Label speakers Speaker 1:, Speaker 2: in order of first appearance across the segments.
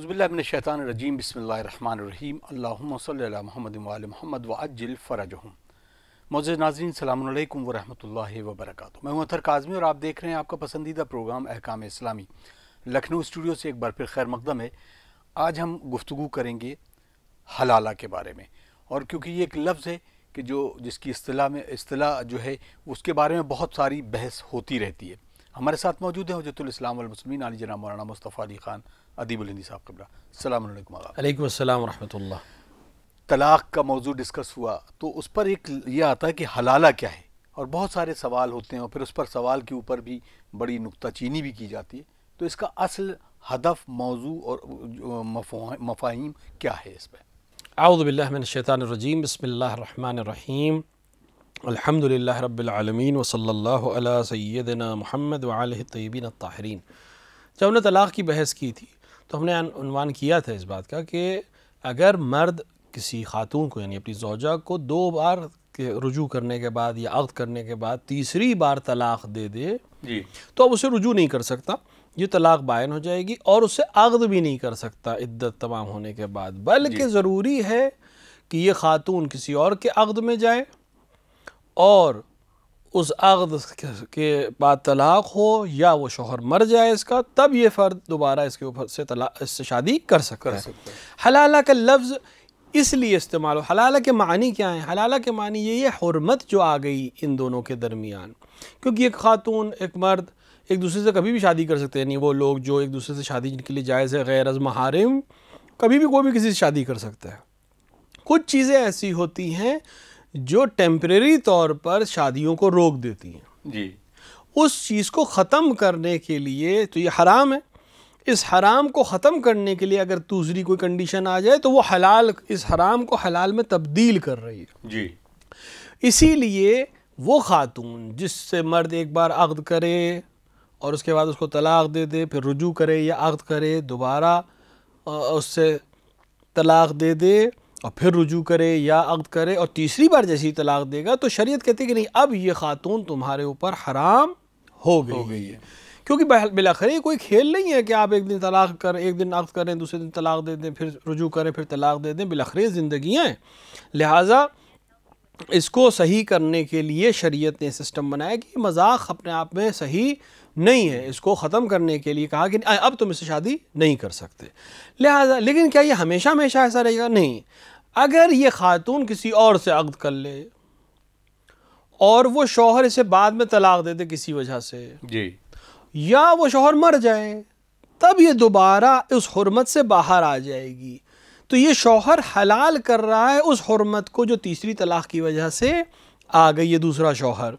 Speaker 1: باللہ من الشیطان الرجیم بسم اللہ الرحمن الرحیم اللہم صلی علی محمد وعلی محمد وعجل فرجہم۔ معزز ناظرین السلام علیکم ورحمۃ اللہ وبرکاتہ۔ میں ہوں اطہر کاظمی اور آپ دیکھ رہے ہیں آپ کا پسندیدہ پروگرام احکام اسلامی۔ لکھنؤ اسٹوڈیو سے ایک بار پھر خیر مقدم ہے۔ آج ہم گفتگو کریں گے حلالہ کے بارے میں، اور کیونکہ یہ ایک لفظ ہے کہ جس کی اصطلاح جو ہے اس کے بارے میں بہت ساری بحث ہوتی رہتی ہے۔ ہمارے ساتھ موجود ہیں حجت الاسلام والمسلمین علی جناب مولانا مصطفیٰ علی خان ادیب الہندی صاحب قبلہ۔ السلام علیکم آقا۔
Speaker 2: علیکم السلام ورحمۃ اللہ۔
Speaker 1: طلاق کا موضوع ڈسکس ہوا تو اس پر ایک یہ آتا ہے کہ حلالہ کیا ہے، اور بہت سارے سوال ہوتے ہیں، اور پھر اس پر سوال کے اوپر بھی بڑی نکتہ چینی بھی کی جاتی ہے۔ تو اس کا اصل ہدف، موضوع اور مفاہیم کیا ہے اس پہ؟
Speaker 2: اعوذ باللہ من الشیطان الرجیم، بسم اللہ الرحمن الرحیم، الحمد للہ رب العالمین وصلی اللہ علی سیدنا محمد وعلہ الطیبین الطاہرین۔ جب ہم نے طلاق کی بحث کی تھی تو ہم نے عنوان کیا تھا اس بات کا کہ اگر مرد کسی خاتون کو، یعنی اپنی زوجہ کو 2 بار رجوع کرنے کے بعد یا عقد کرنے کے بعد تیسری بار طلاق دے دے تو اب اسے رجوع نہیں کر سکتا، یہ طلاق بائن ہو جائے گی، اور اسے عقد بھی نہیں کر سکتا عدت تمام ہونے کے بعد، بلکہ ضروری ہے کہ یہ خاتون کسی اور کے عقد میں جائے اور اس عقد کے بعد طلاق ہو، یا وہ شوہر مر جائے اس کا، تب یہ فرد دوبارہ اس کے اوپر سے اس سے شادی کر سکتا ہے۔ حلالہ کا لفظ اس لیے استعمال ہو، حلالہ کے معنی کیا ہیں؟ حلالہ کے معنی یہ ہے حرمت جو آ گئی ان دونوں کے درمیان، کیونکہ ایک خاتون ایک مرد ایک دوسرے سے کبھی بھی شادی کر سکتے ہیں، یعنی وہ لوگ جو ایک دوسرے سے شادی جن کے لیے جائز ہے غیر از محارم، کبھی بھی کوئی بھی کسی سے شادی کر سکتا ہے۔ کچھ چیزیں ایسی ہوتی ہیں جو ٹیمپریری طور پر شادیوں کو روک دیتی ہیں، اس چیز کو ختم کرنے کے لیے تو یہ حرام ہے، اس حرام کو ختم کرنے کے لیے اگر دوسری کوئی کنڈیشن آ جائے تو وہ حلال، اس حرام کو حلال میں تبدیل کر رہی ہے۔ اسی لیے وہ خاتون جس سے مرد ایک بار عقد کرے اور اس کے بعد اس کو طلاق دے دے، پھر رجوع کرے یا عقد کرے، دوبارہ اس سے طلاق دے دے اور پھر رجوع کرے یا عقد کرے اور تیسری بار جیسی طلاق دے گا، تو شریعت کہتی ہے کہ نہیں، اب یہ خاتون تمہارے اوپر حرام ہو گئی ہے، کیونکہ بالاخره یہ کوئی کھیل نہیں ہے کہ آپ ایک دن طلاق کریں، ایک دن عقد کریں، دوسرے دن طلاق دے دیں، پھر رجوع کریں، پھر طلاق دے دیں، بالاخره زندگیاں ہیں۔ لہٰذا اس کو صحیح کرنے کے لیے شریعت نے سسٹم بنایا کہ مذاق اپنے آپ میں صحیح نہیں ہے، اس کو ختم کرنے کے لیے کہا کہ اب تم اس سے شادی نہیں کر سکتے۔ لہٰذا لیکن کیا یہ ہمیشہ ایسا رہے گا؟ نہیں۔ اگر یہ خاتون کسی اور سے عقد کر لے اور وہ شوہر اسے بعد میں طلاق دے دے کسی وجہ سے، یا وہ شوہر مر جائے، تب یہ دوبارہ اس حرمت سے باہر آ جائے گی، تو یہ شوہر حلال کر رہا ہے اس حرمت کو جو تیسری طلاق کی وجہ سے آ گئی ہے دوسرا شوہر،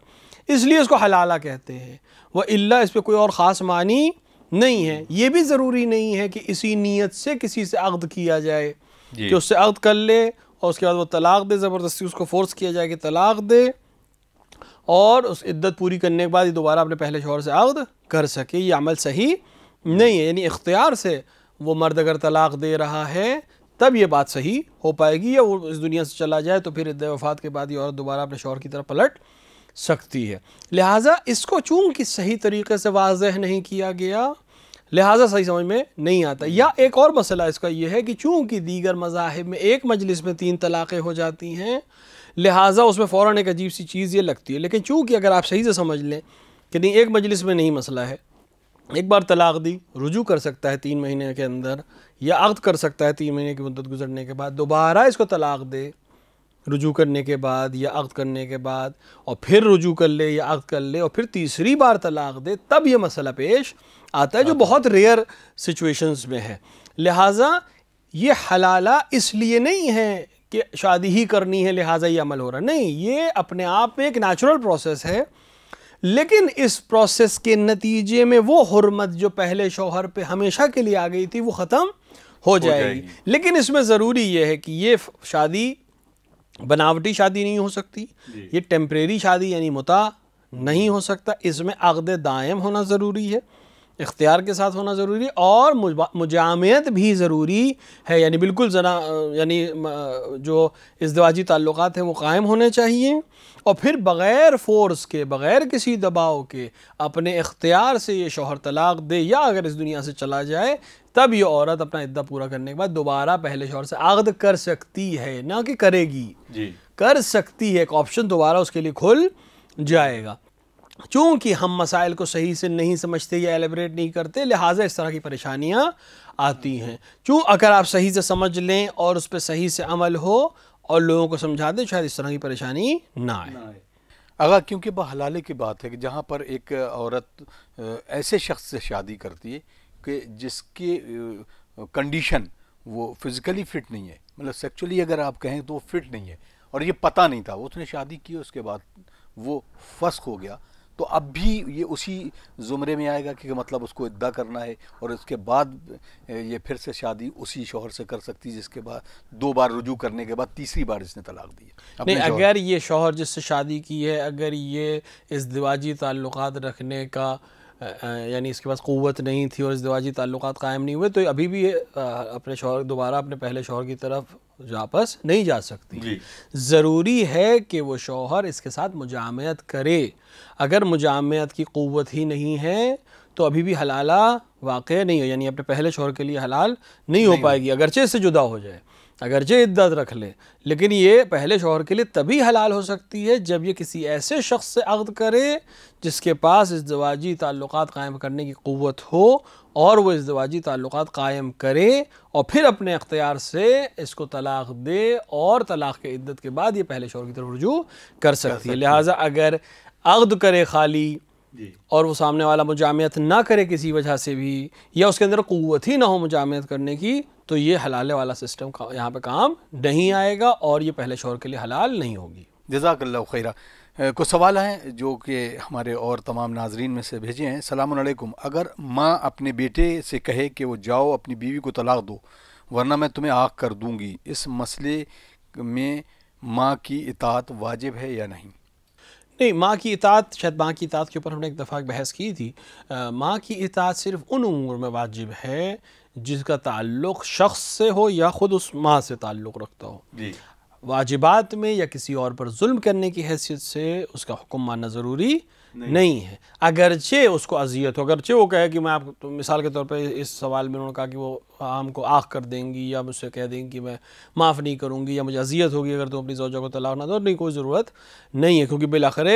Speaker 2: اس لیے اس کو حلالہ کہتے ہیں۔ وَإِلَّا اس پہ کوئی اور خاص معنی نہیں ہے۔ یہ بھی ضروری نہیں ہے کہ اسی نیت سے کسی سے عقد کیا جائے کہ اس سے عقد کر لے اور اس کے بعد وہ طلاق دے، زبردستی اس کو فورس کیا جائے کہ طلاق دے، اور اس عدت پوری کرنے کے بعد یہ دوبارہ اپنے پہلے شوہر سے عقد کر سکے۔ یہ عمل صحیح نہیں ہے، یعنی اختیار سے وہ مرد اگر طلاق دے رہا ہے تب یہ بات صحیح ہو پائے گی، یا وہ اس دنیا سے چلا جائے تو پھر عدت وفات کے بعد یہ عورت دوبارہ اپنے شوہر کی طرف پلٹ سکتی ہے۔ لہٰذا اس کو چونکہ صحیح طریقے سے واضح نہیں کیا گیا، لہٰذا صحیح سمجھ میں نہیں آتا۔ یا ایک اور مسئلہ اس کا یہ ہے کہ چونکہ دیگر مذاہب میں ایک مجلس میں 3 طلاقیں ہو جاتی ہیں، لہٰذا اس میں فوراً ایک عجیب سی چیز یہ لگتی ہے، لیکن چونکہ اگر آپ صحیح سے سمجھ لیں کہ نہیں، ایک مجلس میں نہیں مسئلہ ہے، ایک بار طلاق دی، رجوع کر سکتا ہے 3 مہینے کے اندر، یا عقد کر سکتا ہے 3 مہینے کی مدت گزرنے کے بعد، دوبارہ اس کو طلاق دے رجوع کرنے کے بعد یا عقد کرنے کے بعد، اور پھر رجوع کر لے یا عقد کر لے اور پھر تیسری بار طلاق دے، تب یہ مسئلہ پیش آتا ہے جو بہت ریئر سچویشنز میں ہے۔ لہٰذا یہ حلالہ اس لیے نہیں ہے کہ شادی ہی کرنی ہے لہٰذا یہ عمل ہو رہا، نہیں، یہ اپنے آپ میں ایک نیچرل پروسیس ہے، لیکن اس پروسیس کے نتیجے میں وہ حرمت جو پہلے شوہر پہ ہمیشہ کے لیے آ گئی تھی وہ ختم ہو جائے گی۔ لیکن اس میں ضروری یہ ہے کہ یہ شادی بناوٹی شادی نہیں ہو سکتی، یہ ٹیمپریری شادی یعنی متاع نہیں ہو سکتا، اس میں عقد دائم ہونا ضروری ہے، اختیار کے ساتھ ہونا ضروری ہے، اور مجامعت بھی ضروری ہے، یعنی بالکل یعنی جو ازدواجی تعلقات ہیں وہ قائم ہونے چاہیے، اور پھر بغیر فورس کے، بغیر کسی دباؤ کے اپنے اختیار سے یہ شوہر طلاق دے، یا اگر اس دنیا سے چلا جائے تب یہ عورت اپنا عدہ پورا کرنے کے بعد دوبارہ پہلے شوہر سے عقد کر سکتی ہے، نہ کہ کرے گی، کر سکتی ہے، ایک آپشن دوبارہ اس کے لیے کھل جائے گا۔ چونکہ ہم مسائل کو صحیح سے نہیں سمجھتے یا ایلیبریٹ نہیں کرتے، لہٰذا اس طرح کی پریشانیاں آتی ہیں۔ اگر آپ صحیح سے سمجھ لیں اور اس پہ صحیح سے عمل ہو اور لوگوں کو سمجھا دیں، شاید اس طرح کی پریشانی نہ آئے۔
Speaker 1: اگر کیونکہ بحلالے کی بات ہے کہ جہاں پر ایک عورت ایسے شخص سے شادی کرتی ہے کہ جس کی کنڈیشن وہ فزیکلی فٹ نہیں ہے، مطلب سیکچولی اگر آپ کہیں تو وہ فٹ نہیں ہے، اور یہ پتہ نہیں تھا، اس نے شادی کی، اس کے بعد وہ فسخ ہو گیا، تو اب بھی یہ اسی زمرے میں آئے گا کہ مطلب اس کو عدہ کرنا ہے، اور اس کے بعد یہ پھر سے شادی اسی شوہر سے کر سکتی، جس کے بعد 2 بار رجوع کرنے کے بعد تیسری بار اس نے طلاق دی ہے۔
Speaker 2: نہیں، اگر یہ شوہر جس سے شادی کی ہے اگر یہ ازدواجی تعلقات رکھنے کا یعنی اس کے پاس قوت نہیں تھی اور ازدواجی تعلقات قائم نہیں ہوئے، تو ابھی بھی اپنے شوہر دوبارہ اپنے پہلے شوہر کی طرف واپس نہیں جا سکتی۔ ضروری ہے کہ وہ شوہر اس کے ساتھ مجامعت کرے۔ اگر مجامعت کی قوت ہی نہیں ہے تو ابھی بھی حلالہ واقع نہیں ہو، یعنی اپنے پہلے شوہر کے لیے حلال نہیں ہو پائے گی، اگرچہ اس سے جدا ہو جائے، اگرچہ عدت رکھ لے، لیکن یہ پہلے شوہر کے لیے تبھی حلال ہو سکتی ہے جب یہ کسی ایسے شخص سے عقد کرے جس کے پاس ازدواجی تعلقات قائم کرنے کی قوت ہو، اور وہ ازدواجی تعلقات قائم کرے اور پھر اپنے اختیار سے اس کو طلاق دے، اور طلاق کے عدت کے بعد یہ پہلے شوہر کی طرف رجوع کر سکتی ہے۔ لہٰذا اگر عقد کرے خالی اور وہ سامنے والا مجامعت نہ کرے کسی وجہ سے بھی، یا اس کے اندر قوت ہی نہ ہو مجامعت کرنے کی، تو یہ حلالے والا سسٹم یہاں پہ کام نہیں آئے گا، اور یہ پہلے شوہر کے لیے حلال نہیں ہوگی۔
Speaker 1: جزاک اللہ خیرہ۔ کچھ سوال ہیں جو کہ ہمارے اور تمام ناظرین میں سے بھیجے ہیں۔ السلام علیکم، اگر ماں اپنے بیٹے سے کہے کہ وہ جاؤ اپنی بیوی کو طلاق دو ورنہ میں تمہیں آگ کر دوں گی، اس مسئلے میں ماں کی اطاعت واجب ہے یا نہیں؟
Speaker 2: نہیں، ماں کی اطاعت، شاید ماں کی اطاعت کے اوپر ہم نے ایک دفعہ بحث کی تھی۔ ماں کی اطاعت صرف ان امور میں واجب ہے جس کا تعلق شخص سے ہو یا خود اس ماں سے تعلق رکھتا ہو۔ واجبات میں یا کسی اور پر ظلم کرنے کی حیثیت سے اس کا حکم ماننا ضروری نہیں ہے، اگرچہ اس کو اذیت ہو، اگرچہ وہ کہے کہ میں آپ کو مثال کے طور پہ اس سوال میں انہوں نے کہا کہ وہ ہم کو آگ کر دیں گی یا مجھ سے کہہ دیں گی کہ میں معاف نہیں کروں گی یا مجھے اذیت ہوگی اگر تم اپنی زوجہ کو طلاق نہ دو، نہیں، کوئی ضرورت نہیں ہے، کیونکہ بالآخر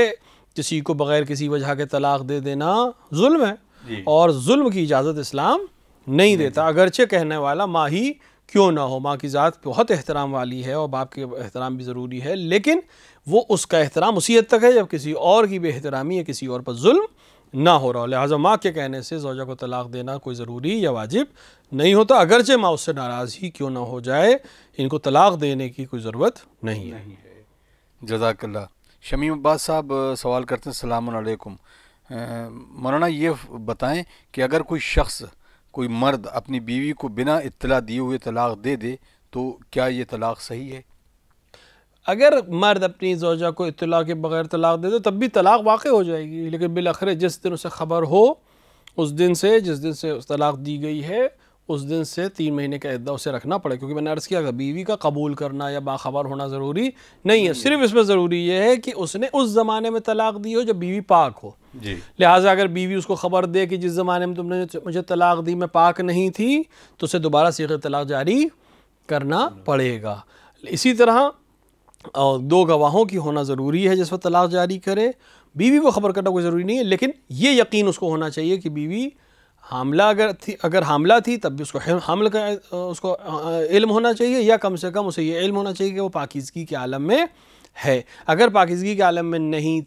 Speaker 2: کسی کو بغیر کسی وجہ کے طلاق دے دینا ظلم ہے، اور ظلم کی اجازت اسلام نہیں دیتا، اگرچہ کہنے والا ماں ہی کیوں نہ ہو۔ ماں کی ذات بہت احترام والی ہے اور باپ کے احترام بھی ضروری ہے، لیکن وہ اس کا احترام اسی حد تک ہے جب کسی اور کی بے احترامی یا کسی اور پر ظلم نہ ہو رہا ہو۔ لہٰذا ماں کے کہنے سے زوجہ کو طلاق دینا کوئی ضروری یا واجب نہیں ہوتا، اگرچہ ماں اس سے ناراض ہی کیوں نہ ہو جائے، ان کو طلاق دینے کی کوئی ضرورت نہیں ہے۔
Speaker 1: جزاک اللہ۔ شمیم عباس صاحب سوال کرتے ہیں، السلام علیکم، مولانا یہ بتائیں کہ اگر کوئی شخص، کوئی مرد اپنی بیوی کو بنا اطلاع دیے ہوئے طلاق دے دے تو کیا یہ طلاق صحیح ہے؟
Speaker 2: اگر مرد اپنی زوجہ کو اطلاع کے بغیر طلاق دے دے تب بھی طلاق واقع ہو جائے گی، لیکن بالآخر جس دن اسے خبر ہو، اس دن سے، جس دن سے طلاق دی گئی ہے، اس دن سے 3 مہینے کا عدہ اسے رکھنا پڑے، کیونکہ میں نے عرض کیا کہ بیوی کا قبول کرنا یا باخبر ہونا ضروری نہیں ہے، صرف اس میں ضروری یہ ہے کہ اس نے اس زمانے میں طلاق دی ہو جب بیوی پاک ہو۔ لہٰذا اگر بیوی اس کو خبر دے کہ جس زمانے میں تم نے مجھے طلاق دی میں پاک نہیں تھی، تو اسے دوبارہ صیغہ طلاق جاری کرنا پڑے گا۔ اسی طرح 2 گواہوں کی ہونا ضروری ہے جس وقت طلاق جاری کرے۔ بیوی کو خبر کرنا کوئی ضروری نہیں ہے، لیکن یہ یقین اس کو ہونا چاہیے کہ بیوی حاملہ اگر حاملہ تھی تب بھی اس کو حمل کا اس کو علم ہونا چاہیے، یا کم سے کم اسے یہ علم ہونا چاہیے کہ وہ پاکیزگی کے عالم میں ہے۔ اگر پاکیزگی کے عالم میں نہیں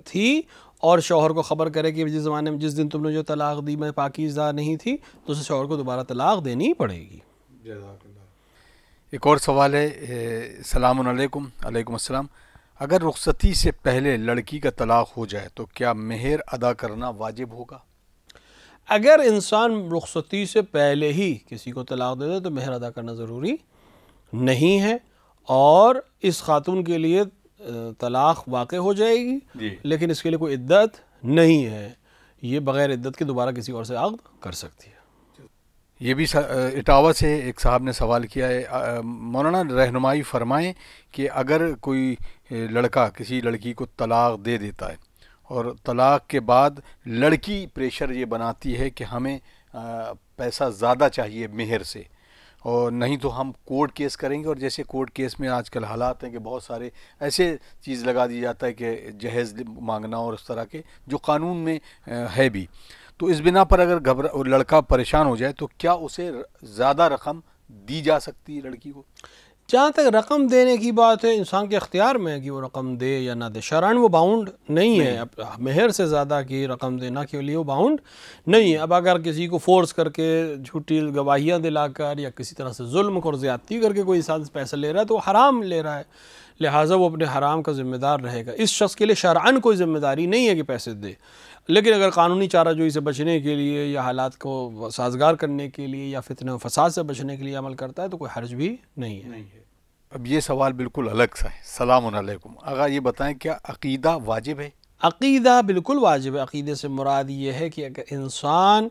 Speaker 2: تھی اور شوہر کو خبر کرے کہ جس زمانے میں، جس دن تم نے جو طلاق دی میں پاکیزہ نہیں تھی، تو اسے شوہر کو دوبارہ طلاق دینی پڑے گی۔
Speaker 1: ایک اور سوال ہے، السلام علیکم۔ علیکم السلام، اگر رخصتی سے پہلے لڑکی کا طلاق ہو جائے تو کیا مہر ادا کرنا واجب ہوگا؟
Speaker 2: اگر انسان رخصتی سے پہلے ہی کسی کو طلاق دے دے تو مہر ادا کرنا ضروری نہیں ہے، اور اس خاتون کے لیے طلاق واقع ہو جائے گی، لیکن اس کے لیے کوئی عدت نہیں ہے، یہ بغیر عدت کے دوبارہ کسی اور سے عقد کر سکتی ہے۔
Speaker 1: یہ بھی اٹاوا سے ایک صاحب نے سوال کیا ہے، مولانا رہنمائی فرمائیں کہ اگر کوئی لڑکا کسی لڑکی کو طلاق دے دیتا ہے اور طلاق کے بعد لڑکی پریشر یہ بناتی ہے کہ ہمیں پیسہ زیادہ چاہیے مہر سے، اور نہیں تو ہم کورٹ کیس کریں گے، اور جیسے کورٹ کیس میں آج کل حالات ہیں کہ بہت سارے ایسے چیز لگا دی جاتا ہے کہ جہیز مانگنا اور اس طرح کے جو قانون میں ہے بھی، تو اس بنا پر اگر لڑکا پریشان ہو جائے تو کیا اسے زیادہ رقم دی جا سکتی ہے لڑکی کو؟
Speaker 2: جہاں تک رقم دینے کی بات ہے، انسان کے اختیار میں ہے کہ وہ رقم دے یا نہ دے، شرعاً وہ باؤنڈ نہیں ہے، مہر سے زیادہ کی رقم دینا کے لیے وہ باؤنڈ نہیں ہے۔ اب اگر کسی کو فورس کر کے جھوٹی گواہیاں دلا کر یا کسی طرح سے ظلم اور زیادتی کر کے کوئی انسان پیسہ لے رہا ہے تو وہ حرام لے رہا ہے، لہٰذا وہ اپنے حرام کا ذمہ دار رہے گا۔ اس شخص کے لیے شرعاً کوئی ذمہ داری نہیں ہے کہ پیسے دے، لیکن اگر قانونی چارہ جوئی سے بچنے کے لیے یا حالات کو سازگار کرنے کے لیے یا فتنہ و فساد سے بچنے کے لیے عمل کرتا ہے تو کوئی حرج بھی نہیں ہے۔
Speaker 1: اب یہ سوال بالکل الگ سا ہے۔ السلام علیکم آغا، یہ بتائیں کیا عقیدہ واجب ہے؟
Speaker 2: عقیدہ بالکل واجب ہے۔ عقیدے سے مراد یہ ہے کہ اگر انسان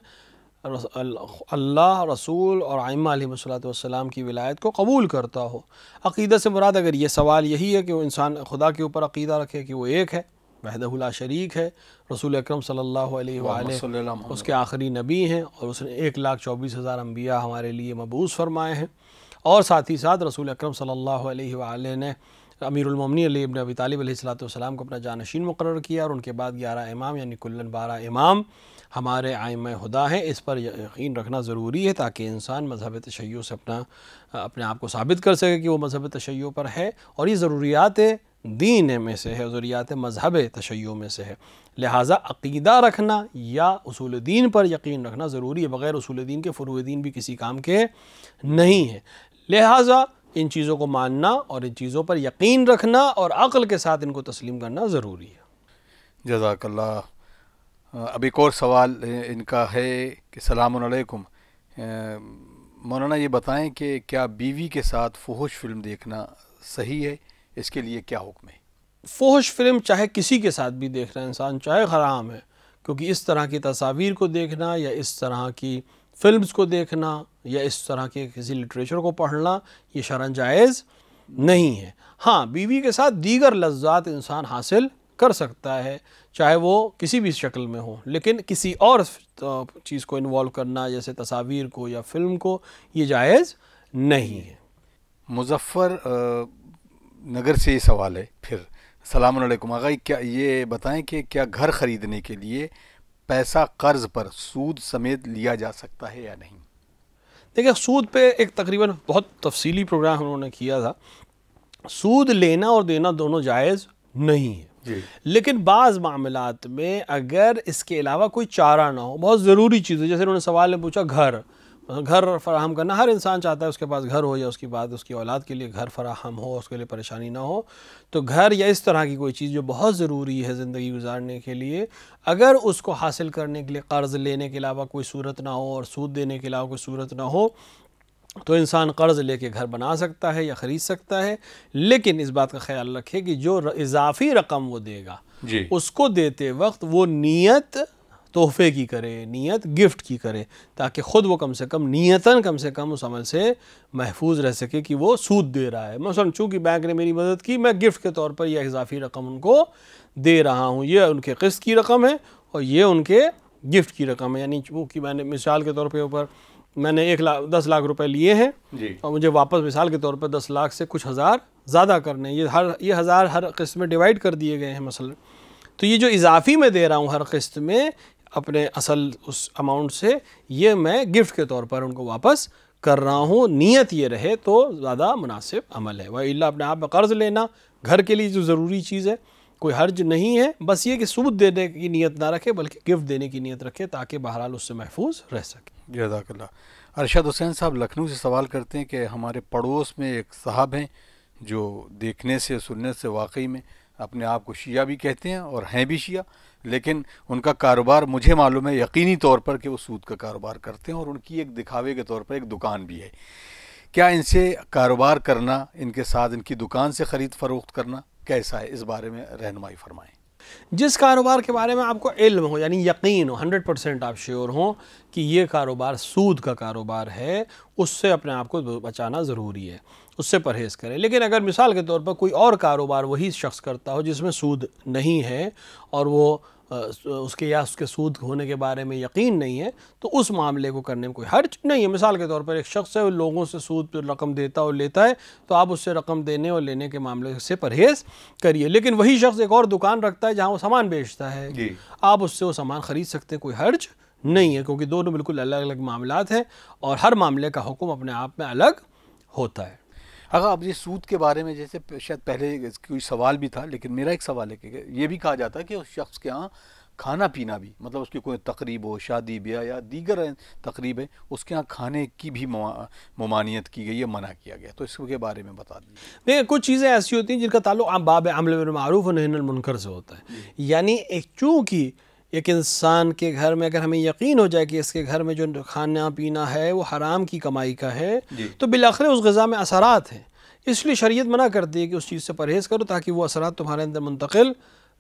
Speaker 2: اللہ، رسول اور ائمہ علیہ السلام کی ولایت کو قبول کرتا ہو، عقیدہ سے مراد اگر یہ سوال یہی ہے کہ وہ انسان خدا کے اوپر عقیدہ رکھے کہ وہ ایک ہے، وحدہ لا شریک ہے، رسول اکرم صلی اللہ علیہ وآلہ اس کے آخری نبی ہیں اور اس نے 1,24,000 انبیاء ہمارے لیے مبعوث فرمائے ہیں، اور ساتھ ہی ساتھ رسول اکرم صلی اللہ علیہ وآلہ نے امیر المومنین علی ابن ابی طالب علیہ السلام کو اپنا جانشین مقرر کیا، اور ان کے بعد 11 امام یعنی کلاً 12 امام ہمارے ائمہ خدا ہیں۔ اس پر یقین رکھنا ضروری ہے تاکہ انسان مذہب تشیع سے اپنے آپ کو ثابت کر سکے کہ وہ مذہب تشیع پر ہے، اور یہ ضروریات دین میں سے ہے، ضروریات مذہب تشیع میں سے ہے، لہٰذا عقیدہ رکھنا یا اصول دین پر یقین رکھنا ضروری ہے۔ بغیر اصول دین کے فروع دین بھی کسی کام کے نہیں ہے، لہٰذا ان چیزوں کو ماننا اور ان چیزوں پر یقین رکھنا اور عقل کے ساتھ ان کو تسلیم کرنا ضروری ہے۔
Speaker 1: جزاک اللہ۔ اب ایک اور سوال ان کا ہے کہ السلام علیکم مولانا، یہ بتائیں کہ کیا بیوی کے ساتھ فحش فلم دیکھنا صحیح ہے؟ اس کے لیے کیا حکم ہے؟
Speaker 2: فحش فلم چاہے کسی کے ساتھ بھی دیکھ رہا ہے انسان چاہے حرام ہے، کیونکہ اس طرح کی تصاویر کو دیکھنا یا اس طرح کی فلمز کو دیکھنا یا اس طرح کے کسی لٹریچر کو پڑھنا یہ شرعاً جائز نہیں ہے۔ ہاں، بیوی کے ساتھ دیگر لذات انسان حاصل کر سکتا ہے چاہے وہ کسی بھی شکل میں ہو، لیکن کسی اور چیز کو انوالو کرنا جیسے تصاویر کو یا فلم کو یہ جائز نہیں ہے۔
Speaker 1: مظفر نگر سے یہ سوال ہے پھر۔ السلام علیکم آغا، کیا یہ بتائیں کہ کیا گھر خریدنے کے لیے پیسہ قرض پر سود سمیت لیا جا سکتا ہے یا نہیں؟
Speaker 2: دیکھیں، سود پہ ایک تقریباً بہت تفصیلی پروگرام انہوں نے کیا تھا۔ سود لینا اور دینا دونوں جائز نہیں ہے، لیکن بعض معاملات میں اگر اس کے علاوہ کوئی چارہ نہ ہو، بہت ضروری چیز ہے، جیسے انہوں نے سوال میں پوچھا گھر فراہم کرنا، ہر انسان چاہتا ہے اس کے پاس گھر ہو یا اس کی بعد اس کی اولاد کے لیے گھر فراہم ہو، اس کے لیے پریشانی نہ ہو، تو گھر یا اس طرح کی کوئی چیز جو بہت ضروری ہے زندگی گزارنے کے لیے، اگر اس کو حاصل کرنے کے لیے قرض لینے کے علاوہ کوئی صورت نہ ہو اور سود دینے کے علاوہ کوئی صورت نہ ہو تو انسان قرض لے کے گھر بنا سکتا ہے یا خرید سکتا ہے، لیکن اس بات کا خیال رکھے کہ جو اضافی رقم وہ دے گا اس کو دیتے وقت وہ نیت تحفے کی کرے، نیت گفٹ کی کرے، تاکہ خود وہ کم سے کم اس عمل سے محفوظ رہ سکے کہ وہ سود دے رہا ہے۔ مثلا چونکہ بینک نے میری مدد کی، میں گفٹ کے طور پر یہ اضافی رقم ان کو دے رہا ہوں، یہ ان کے قسط کی رقم ہے اور یہ ان کے گفٹ کی رقم ہے، یعنی چونکہ میں نے مثال کے طور پہ اوپر میں نے 10 لاکھ روپے لیے ہیں اور مجھے واپس مثال کے طور پر 10 لاکھ سے کچھ ہزار زیادہ کرنے، یہ ہزار ہر قسط میں ڈیوائیڈ کر دیے گئے ہیں مثلا، تو یہ جو اضافی میں دے رہا ہوں ہر قسط میں اپنے اصل اس اماؤنٹ سے، یہ میں گفٹ کے طور پر ان کو واپس کر رہا ہوں، نیت یہ رہے تو زیادہ مناسب عمل ہے۔ وَإِلَّا اپنے آپ میں قرض لینا گھر کے لیے جو ضروری چیز ہے کوئی حرج نہیں ہے، بس یہ کہ سود دینے کی نیت نہ رکھے بلکہ گفٹ دینے کی نیت رکھے تاکہ بہرحال اس سے محفوظ رہ سکے۔
Speaker 1: جزاک اللہ۔ ارشد حسین صاحب لکھنؤ سے سوال کرتے ہیں کہ ہمارے پڑوس میں ایک صاحب ہیں جو دیکھنے سے سننے سے واقعی میں اپنے آپ کو شیعہ بھی کہتے ہیں اور ہیں بھی شیعہ، لیکن ان کا کاروبار مجھے معلوم ہے یقینی طور پر کہ وہ سود کا کاروبار کرتے ہیں اور ان کی ایک دکھاوے کے طور پر ایک دکان بھی ہے۔ کیا ان سے کاروبار کرنا، ان کے ساتھ ان کی دکان سے خرید فروخت کرنا کیسا ہے؟ اس بارے میں رہنمائی فرمائیں۔
Speaker 2: جس کاروبار کے بارے میں آپ کو علم ہو، یعنی یقین ہو، 100% آپ شیور ہوں کہ یہ کاروبار سود کا کاروبار ہے، اس سے اپنے آپ کو بچانا ضروری ہے، اس سے پرہیز کریں۔ لیکن اگر مثال کے طور پر کوئی اور کاروبار وہی شخص کرتا ہو جس میں سود نہیں ہے اور وہ اس کے سود ہونے کے بارے میں یقین نہیں ہے، تو اس معاملے کو کرنے میں کوئی حرج نہیں ہے۔ مثال کے طور پر ایک شخص ہے، وہ لوگوں سے سود پر رقم دیتا اور لیتا ہے، تو آپ اس سے رقم دینے اور لینے کے معاملے سے پرہیز کریے۔ لیکن وہی شخص ایک اور دکان رکھتا ہے جہاں وہ سامان بیچتا ہے، آپ اس سے وہ سامان خرید سکتے ہیں، کوئی حرج نہیں ہے، کیونکہ دونوں بالکل الگ الگ معاملات ہیں اور ہر معاملے کا حکم اپنے آپ میں الگ ہوتا ہے۔
Speaker 1: اگر اب یہ سود کے بارے میں جیسے شاید پہلے کوئی سوال بھی تھا، لیکن میرا ایک سوال ہے کہ یہ بھی کہا جاتا ہے کہ اس شخص کے ہاں کھانا پینا بھی، مطلب اس کی کوئی تقریب ہو، شادی بیاہ یا دیگر تقریب ہے، اس کے ہاں کھانے کی بھی ممانعت کی گئی ہے، منع کیا گیا، تو اس کے بارے میں بتا دیجیے۔
Speaker 2: دیکھیں کچھ چیزیں ایسی ہوتی ہیں جن کا تعلق عام باب امر بالمعروف و نہی عن المنکر سے ہوتا ہے، یعنی چونکہ ایک انسان کے گھر میں اگر ہمیں یقین ہو جائے کہ اس کے گھر میں جو کھانا پینا ہے وہ حرام کی کمائی کا ہے، تو بالآخر اس غذا میں اثرات ہیں، اس لیے شریعت منع کرتی ہے کہ اس چیز سے پرہیز کرو تاکہ وہ اثرات تمہارے اندر منتقل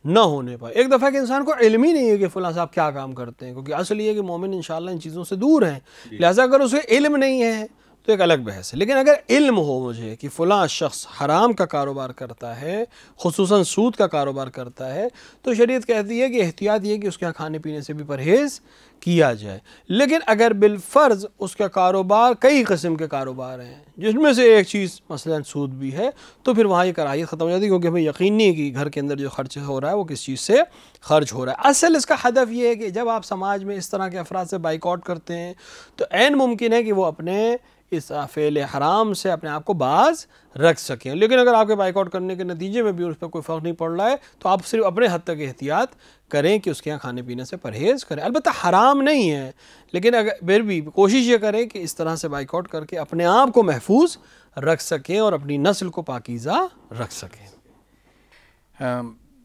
Speaker 2: نہ ہونے پائے۔ ایک دفعہ کہ انسان کو علم ہی نہیں ہے کہ فلاں صاحب کیا کام کرتے ہیں، کیونکہ اصل یہ ہے کہ مومن انشاءاللہ ان چیزوں سے دور ہیں، لہٰذا اگر اسے علم نہیں ہے تو ایک الگ بحث ہے۔ لیکن اگر علم ہو مجھے کہ فلاں شخص حرام کا کاروبار کرتا ہے، خصوصاً سود کا کاروبار کرتا ہے، تو شریعت کہتی ہے کہ احتیاط یہ کہ اس کے کھانے پینے سے بھی پرہیز کیا جائے۔ لیکن اگر بالفرض اس کا کاروبار کئی قسم کے کاروبار ہیں جن میں سے ایک چیز مثلا سود بھی ہے، تو پھر وہاں یہ کراہیت ختم ہو جاتی ہے، کیونکہ ہمیں یقین نہیں ہے کہ گھر کے اندر جو خرچ ہو رہا ہے وہ کس چیز سے خرچ ہو رہا ہے۔ اصل اس کا ہدف یہ ہے کہ جب آپ سماج میں اس طرح کے افراد سے بائیکاٹ کرتے ہیں تو عین ممکن ہے کہ وہ اپنے اس فعل حرام سے اپنے آپ کو باز رکھ سکیں۔ لیکن اگر آپ کے بائیکاٹ کرنے کے نتیجے میں بھی اس پر کوئی فرق نہیں پڑ رہا ہے تو آپ صرف اپنے حد تک احتیاط کریں کہ اس کے یہاں کھانے پینے سے پرہیز کریں۔ البتہ حرام نہیں ہے، لیکن اگر پھر بھی کوشش یہ کریں کہ اس طرح سے بائیکاٹ کر کے اپنے آپ کو محفوظ رکھ سکیں اور اپنی نسل کو پاکیزہ رکھ سکیں۔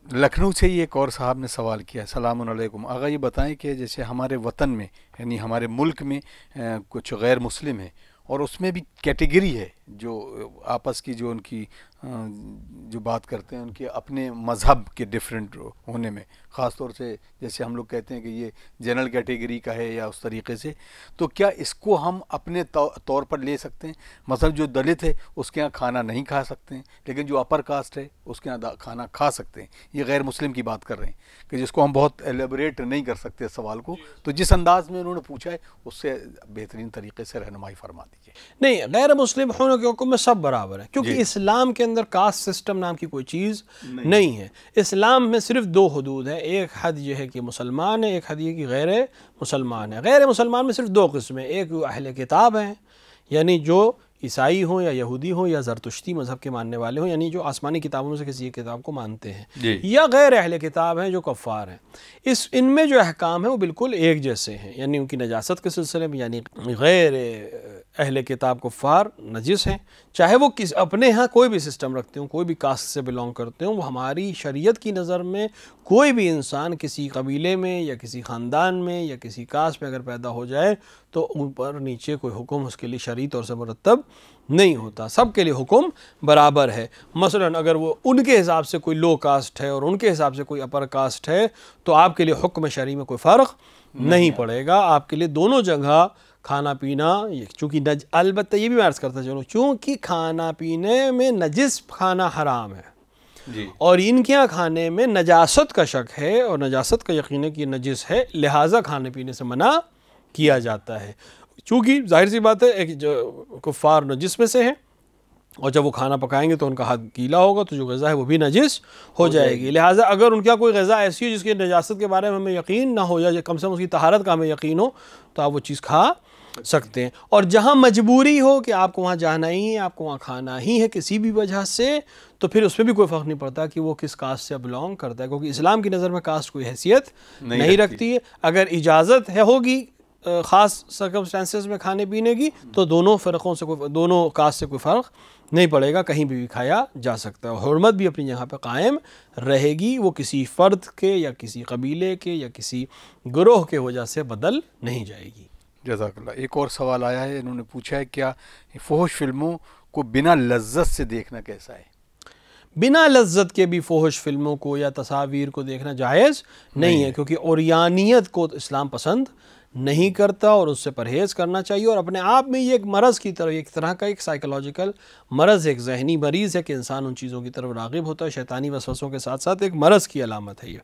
Speaker 1: لکھنؤ سے ہی ایک اور صاحب نے سوال کیا، السلام علیکم آغا، یہ بتائیں کہ جیسے ہمارے وطن میں یعنی ہمارے ملک میں کچھ غیر مسلم ہیں اور اس میں بھی کیٹیگری ہے جو آپس کی جو ان کی جو بات کرتے ہیں ان کے اپنے مذہب کے ڈیفرنٹ ہونے میں، خاص طور سے جیسے ہم لوگ کہتے ہیں کہ یہ جنرل کیٹیگری کا ہے یا اس طریقے سے، تو کیا اس کو ہم اپنے طور پر لے سکتے ہیں؟ مثلا جو دلت ہے اس کے ہاں کھانا نہیں کھا سکتے ہیں، لیکن جو اپر کاسٹ ہے اس کے ہاں کھانا کھا سکتے ہیں۔ یہ غیر مسلم کی بات کر رہے ہیں کہ جس کو ہم بہت ایلیبریٹ نہیں کر سکتے سوال کو، تو جس انداز میں انہوں نے پوچھا ہے اس سے بہترین طریقے سے رہنمائی فرما دیجیے۔
Speaker 2: نہیں، غیر مسلم ہونے کے حکم میں سب برابر ہیں، کیونکہ اسلام کے اندر کاسٹ سسٹم نام کی کوئی چیز نہیں ہے۔ اسلام میں صرف دو حدود ہیں، ایک حد یہ ہے کہ مسلمان ہے، ایک حد یہ کہ غیر مسلمان ہے۔ غیر مسلمان میں صرف دو قسمیں، ایک وہ اہل کتاب ہیں، یعنی جو عیسائی ہوں یا یہودی ہوں یا زرتشتی مذہب کے ماننے والے ہوں، یعنی جو آسمانی کتابوں میں سے کسی ایک کتاب کو مانتے ہیں، یا غیر اہل کتاب ہیں جو کفار ہیں۔ ان میں جو احکام ہیں وہ بالکل ایک جیسے ہیں، یعنی ان کی نجاست کے سلسلے میں، یعنی غیر اہل کتاب کفار نجس ہیں، چاہے وہ اپنے ہاں کوئی بھی سسٹم رکھتے ہوں، کوئی بھی کاسٹ سے بلونگ کرتے ہوں، وہ ہماری شریعت کی نظر میں کوئی بھی انسان کسی قبیلے میں یا کسی خاندان میں یا کسی کاسٹ میں اگر پیدا ہو جائے تو اوپر نیچے کوئی حکم اس کے لیے شرعی طور سے مرتب نہیں ہوتا، سب کے لیے حکم برابر ہے۔ مثلا اگر وہ ان کے حساب سے کوئی لو کاسٹ ہے اور ان کے حساب سے کوئی اپر کاسٹ ہے تو آپ کے لیے حکم شرعی میں کوئی فرق نہیں پڑے گا، آپ کے لیے دونوں جگہ کھانا پینا، چونکہ البتہ یہ بھی میں عرض کرتا چلوں، چونکہ کھانا پینے میں نجس کھانا حرام ہے اور ان کے یہاں کھانے میں نجاست کا شک ہے اور نجاست کا یقین ہے کہ یہ نجس ہے، لہٰذا کھانے پینے سے منع کیا جاتا ہے۔ چونکہ ظاہر سی بات ہے ایک جو کفار نجس میں سے ہیں اور جب وہ کھانا پکائیں گے تو ان کا ہاتھ گیلا ہوگا تو جو غذا ہے وہ بھی نجس ہو جائے گی، لہٰذا اگر ان کا کوئی غذا ایسی ہو جس کی نجاست کے بارے میں ہمیں یقین نہ ہو یا کم سے کم اس کی طہارت کا ہمیں یقین ہو تو آپ وہ چیز کھا سکتے ہیں۔ اور جہاں مجبوری ہو کہ آپ کو وہاں جانا ہی ہے، آپ کو وہاں کھانا ہی ہے کسی بھی وجہ سے، تو پھر اس میں بھی کوئی فرق نہیں پڑتا کہ وہ کس کاسٹ سے بلونگ کرتا ہے، کیونکہ اسلام کی نظر میں کاسٹ کوئی حیثیت نہیں رکھتی ہے۔ اگر اجازت ہوگی خاص سرکمسٹانسز میں کھانے پینے کی تو دونوں کاسٹ سے کوئی فرق نہیں پڑے گا، کہیں بھی کھایا جا سکتا ہے، حرمت بھی اپنی جگہ پہ قائم رہے گی، وہ کسی فرد کے یا کسی قبیلے کے یا کسی گروہ کے وجہ سے بدل نہیں جائے گی۔
Speaker 1: جزاک اللہ۔ ایک اور سوال آیا ہے، انہوں نے پوچھا ہے کیا فحش فلموں کو بنا لذت سے دیکھنا کیسا ہے؟
Speaker 2: بنا لذت کے بھی فحش فلموں کو یا تصاویر کو دیکھنا جائز نہیں ہے، کیونکہ عریانیت کو اسلام پسند نہیں کرتا اور اس سے پرہیز کرنا چاہیے. اور اپنے آپ میں یہ ایک مرض کی طرف، ایک طرح کا ایک سائیکولوجیکل مرض، ایک ذہنی مریض ہے کہ انسان ان چیزوں کی طرف راغب ہوتا ہے. شیطانی وسوسوں کے ساتھ ساتھ ایک مرض کی علامت ہے یہ.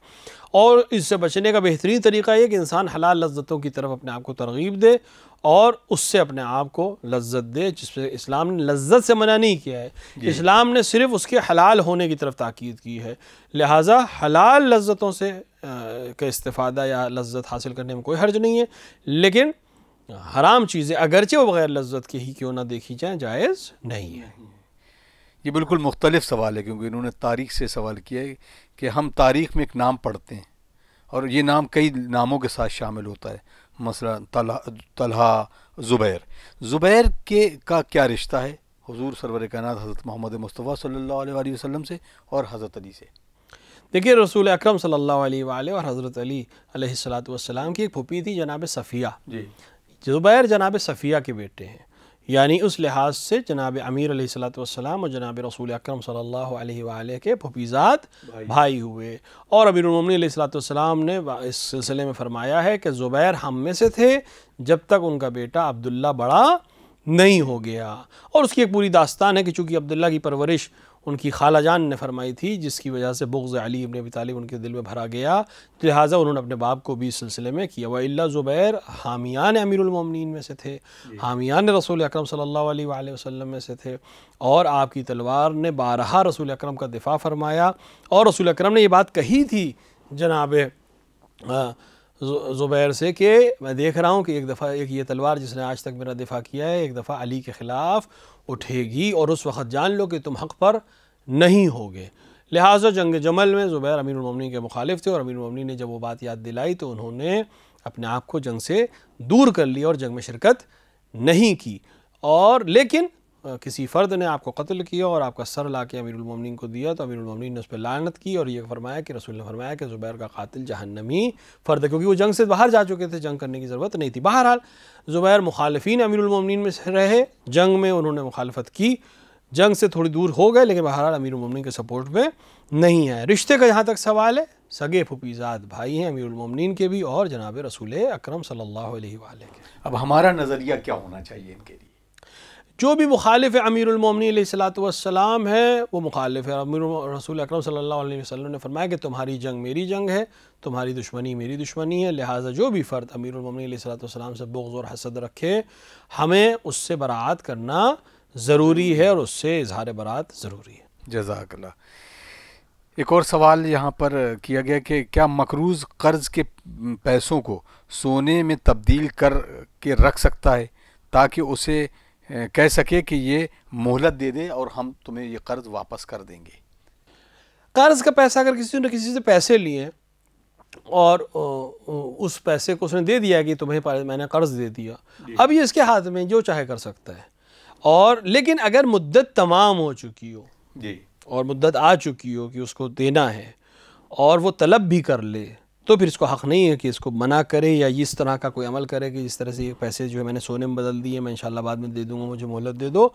Speaker 2: اور اس سے بچنے کا بہترین طریقہ یہ کہ انسان حلال لذتوں کی طرف اپنے آپ کو ترغیب دے اور اس سے اپنے آپ کو لذت دے، جس پہ اسلام نے لذت سے منع نہیں کیا ہے. اسلام نے صرف اس کے حلال ہونے کی طرف تاکید کی ہے. لہٰذا حلال لذتوں سے کا استفادہ یا لذت حاصل کرنے میں کوئی حرج نہیں ہے، لیکن حرام چیزیں اگرچہ وہ بغیر لذت کے ہی کیوں نہ دیکھی جائیں جائز نہیں ہے.
Speaker 1: یہ بالکل مختلف سوال ہے، کیونکہ انہوں نے تاریخ سے سوال کیا ہے کہ ہم تاریخ میں ایک نام پڑھتے ہیں اور یہ نام کئی ناموں کے ساتھ شامل ہوتا ہے، مثلا طلحہ، زبیر کا کیا رشتہ ہے حضور سرور کائنات حضرت محمد مصطفیٰ صلی اللہ علیہ وآلہ وسلم سے اور حضرت علی سے؟
Speaker 2: دیکھیے، رسول اکرم صلی اللہ علیہ وآلہ اور حضرت علی علیہ السلام کی ایک پھوپھی تھی جناب صفیہ. زبیر جناب صفیہ کے بیٹے ہیں، یعنی اس لحاظ سے جناب امیر علیہ السلام اور جناب رسول اکرم صلی اللہ علیہ وآلہ کے پھوپھیزاد بھائی ہوئے. اور امیر المومنین علیہ السلام نے اس سلسلے میں فرمایا ہے کہ زبیر ہم میں سے تھے جب تک ان کا بیٹا عبداللہ بڑا نہیں ہو گیا. اور اس کی ایک پوری داستان ہے کہ چونکہ عبداللہ کی پرورش ان کی خالہ جان نے فرمائی تھی، جس کی وجہ سے بغض علی ابن ابی طالب ان کے دل میں بھرا گیا، لہٰذا انہوں نے اپنے باپ کو بھی اس سلسلے میں کیا. وَإِلَّا زبیر حامیان امیر المومنین میں سے تھے، حامیان رسول اکرم صلی اللہ علیہ وآلہ وسلم میں سے تھے، اور آپ کی تلوار نے بارہا رسول اکرم کا دفاع فرمایا. اور رسول اکرم نے یہ بات کہی تھی جناب زبیر سے کہ میں دیکھ رہا ہوں کہ ایک دفعہ یہ تلوار جس نے آج تک میرا دفاع کیا ہے ایک دفعہ علی کے خلاف اٹھے گی، اور اس وقت جان لو کہ تم حق پر نہیں ہوگے. لہٰذا جنگ جمل میں زبیر امیر المومنین کے مخالف تھے، اور امیر المومنین نے جب وہ بات یاد دلائی تو انہوں نے اپنے آپ کو جنگ سے دور کر لیا اور جنگ میں شرکت نہیں کی. اور لیکن کسی فرد نے آپ کو قتل کیا اور آپ کا سر لا کے امیر المومنین کو دیا تو امیر المومنین نے اس پہ لعنت کی اور یہ فرمایا کہ رسول نے فرمایا کہ زبیر کا قاتل جہنمی فرد ہے، کیونکہ وہ جنگ سے باہر جا چکے تھے، جنگ کرنے کی ضرورت نہیں تھی. بہرحال زبیر مخالفین امیر المومنین میں سے رہے، جنگ میں انہوں نے مخالفت کی، جنگ سے تھوڑی دور ہو گئے، لیکن بہرحال امیر المومنین کے سپورٹ میں نہیں ہے. رشتے کا جہاں تک سوال ہے، سگے پھوپھیزاد بھائی ہیں امیر المومنین کے بھی اور جناب رسول اکرم صلی اللہ علیہ وآلہ کے.
Speaker 1: اب ہمارا نظریہ کیا ہونا چاہیے ان کے لیے؟
Speaker 2: جو بھی مخالف امیر المومنین علیہ السلام ہے وہ مخالف ہے. رسول اکرم صلی اللہ علیہ وسلم نے فرمایا کہ تمہاری جنگ میری جنگ ہے، تمہاری دشمنی میری دشمنی ہے. لہٰذا جو بھی فرد امیر المومنین علیہ السلام سے بغض اور حسد رکھے، ہمیں اس سے برات کرنا ضروری ہے اور اس سے اظہار برات ضروری ہے.
Speaker 1: جزاک اللہ. ایک اور سوال یہاں پر کیا گیا کہ کیا مقروض قرض کے پیسوں کو سونے میں تبدیل کر کے رکھ سکتا ہے تاکہ اسے کہہ سکے کہ یہ مہلت دے دے اور ہم تمہیں یہ قرض واپس کر دیں گے؟
Speaker 2: قرض کا پیسہ اگر کسی نے کسی سے پیسے لیے اور اس پیسے کو اس نے دے دیا کہ تمہیں میں نے قرض دے دیا، اب یہ اس کے ہاتھ میں جو چاہے کر سکتا ہے. اور لیکن اگر مدت تمام ہو چکی ہو اور مدت آ چکی ہو کہ اس کو دینا ہے اور وہ طلب بھی کر لے تو پھر اس کو حق نہیں ہے کہ اس کو منع کرے یا اس طرح کا کوئی عمل کرے کہ اس طرح سے یہ پیسے جو ہے میں نے سونے میں بدل دیے، میں انشاءاللہ بعد میں دے دوں گا، مجھے مہلت دے دو.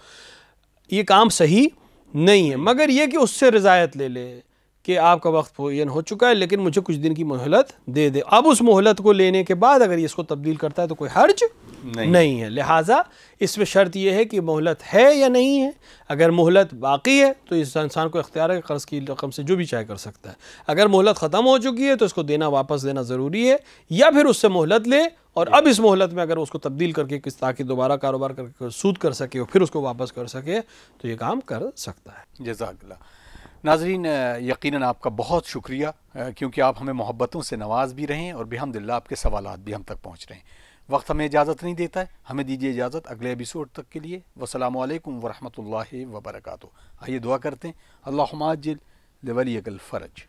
Speaker 2: یہ کام صحیح نہیں ہے، مگر یہ کہ اس سے رضایت لے لے کہ آپ کا وقت معین ہو چکا ہے لیکن مجھے کچھ دن کی مہلت دے دے. اب اس مہلت کو لینے کے بعد اگر یہ اس کو تبدیل کرتا ہے تو کوئی حرج نہیں ہے. لہٰذا اس میں شرط یہ ہے کہ مہلت ہے یا نہیں ہے. اگر مہلت باقی ہے تو اس انسان کو اختیار ہے کہ قرض کی رقم سے جو بھی چاہے کر سکتا ہے. اگر مہلت ختم ہو چکی ہے تو اس کو دینا واپس دینا ضروری ہے، یا پھر اس سے مہلت لے اور اب اس مہلت میں اگر اس کو تبدیل کر کے تاکہ دوبارہ کاروبار کر کے سود کر سکے اور پھر اس کو واپس کر سکے تو یہ کام کر سکتا ہے.
Speaker 1: جزاک اللہ. ناظرین، یقیناً آپ کا بہت شکریہ کیونکہ آپ ہمیں محبتوں سے نواز بھی رہے ہیں اور بحمدللہ آپ کے سوالات بھی ہم تک پہنچ رہے ہیں. وقت ہمیں اجازت نہیں دیتا ہے، ہمیں دیجیے اجازت اگلے ایپیسوڈ تک کے لیے. والسلام علیکم ورحمۃ اللہ وبرکاتہ. آئیے دعا کرتے ہیں. اللہم عجل لولیک الفرج.